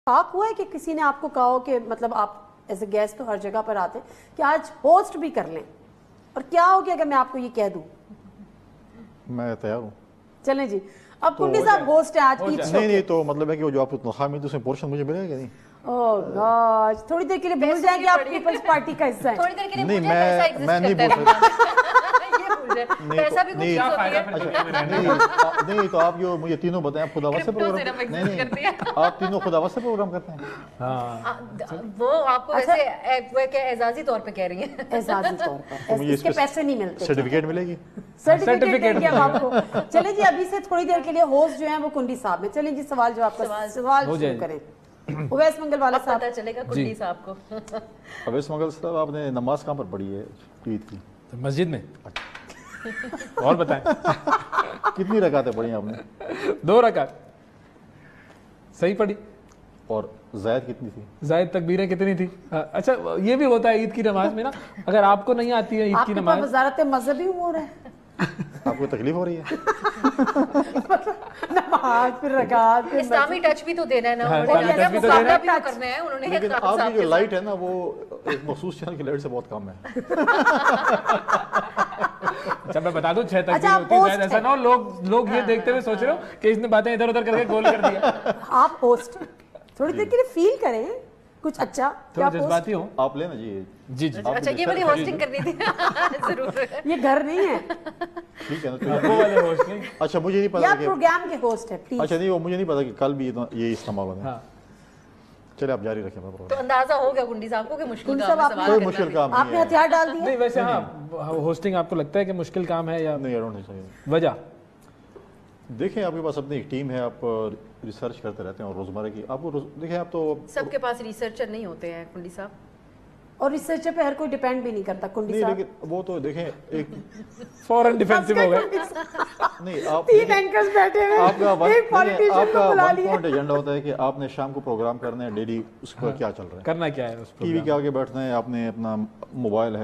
آپ ہوا ہے کہ کسی نے آپ کو کہا ہو کہ مطلب آپ ایز اے گیسٹ تو ہر جگہ پر آتے کہ آج ہوسٹ بھی کر لیں، اور کیا ہو گیا اگر میں آپ کو یہ کہہ دوں؟ میں تیار ہوں. چلیں جی، اب کنڈی صاحب ہوسٹ ہیں آج کی شو کے. نہیں تو مطلب ہے کہ جو آپ کو تنخواہ ملتی ہے اس میں پورشن مجھے ملے گا کہ نہیں؟ اوہ گاش، تھوڑی دیر کے لیے بھول جائیں کہ آپ پیپلز پارٹی کا حصہ ہیں. تھوڑی دیر کے لیے نہیں میں نہیں بول سکتا. پیسہ بھی کچھ ہوتی ہے. نہیں تو آپ جو مجھے تینوں بتائیں، آپ خداوت سے پروگرام نہیں آپ تینوں خداوت سے پروگرام کرتے ہیں؟ وہ آپ کو ایسے اعزازی طور پہ کہہ رہی ہیں. اعزازی طور پر اس کے پیسے نہیں ملتے. سرٹیفکیٹ ملے گی؟ سرٹیفکیٹ کیا آپ کو. چلیں جی، ابھی سے تھوڑی دیر کے لیے ہوسٹ جو ہیں وہ کنڈی صاحب ہیں. چلیں جی، سوال جواب کا سوال شروع کریں. اویس منگل والا صاحب، پتہ چلے گا کنڈی صاحب کو. اویس منگل صاحب، آپ نے نماز کہاں پر پڑھی ہے عید کی؟ مسجد میں. اور بتائیں کتنی رکعتیں پڑھی ہیں آپ نے؟ 2 رکعت. صحیح پڑھی. اور زائد کتنی تھی؟ زائد تکبیریں کتنی تھی؟ اچھا یہ بھی ہوتا ہے عید کی نماز میں نا، اگر آپ کو نہیں آتی ہے عید کی نماز. آپ کو وزارت مذہبی امور ہے، آپ کو تکلیف ہو رہی ہے؟ نماز پھر رکعت اسلامی ٹچ بھی تو دینا ہے نا، کرنا ہے انہوں نے. لیکن آپ کی جو لائٹ ہے نا وہ ایک مخصوص چینل کی لائٹ سے بہت کم ہے. اچھا میں بتا دوں 6 تکبیریں ہوتی ہیں، ایسا نہ ہو لوگ یہ دیکھتے ہوئے سوچ رہے ہو کہ اس نے باتیں ادھر ادھر کر کے گول کر دیا. آپ ہوسٹ تھوڑی دیر کے لیے فیل کریں کچھ اچھا. تھوڑا جذباتی ہوں آپ لینا جی. جی اچھا یہ والی ہوسٹنگ کرنی تھی ضرور. یہ گھر نہیں ہے. ٹھیک ہے وہ والے ہوسٹ نہیں. اچھا مجھے نہیں پتا یا کہ پروگرام کے ہوسٹ ہے پلیز. اچھا نہیں وہ مجھے نہیں پتا کہ کل بھی یہ استعمال ہونا ہے. ہاں چلے آپ جاری رکھیں. تو اندازہ ہو گیا کنڈی صاحب کو کہ مشکل کنڈی کام صاحب ہے. کوئی مشکل کام آپ نے ہتھیار ڈال نہیں دیے. ویسے ہاں ہوسٹنگ آپ کو لگتا ہے کہ مشکل کام ہے یا نہیں؟ نہیں چاہیے. وجہ دیکھیں آپ کے پاس اپنی ایک ٹیم ہے، آپ ریسرچ کرتے رہتے ہیں اور روزمرہ کی آپ کو دیکھیں آپ تو سب کے پاس ریسرچر نہیں ہوتے ہیں کنڈی صاحب، اور ریسرچر پہ ہر کوئی ڈیپینڈ بھی نہیں کرتا کنڈی نہیں. صاحب. لیکن وہ تو دیکھیں ایک فوراً ڈیفینسو ہو گئے. نہیں آپ 3 اینکرز بیٹھے ہوئے، آپ کا ایک پولیٹیشین کو بلا ون لیا. پوائنٹ ایجنڈا ہوتا ہے کہ آپ نے شام کو پروگرام کرنا ہے ڈیلی، اس پر کیا چل رہا ہے، کرنا کیا ہے اس ٹی وی کے آگے بیٹھنا ہے، آپ نے اپنا موبائل ہے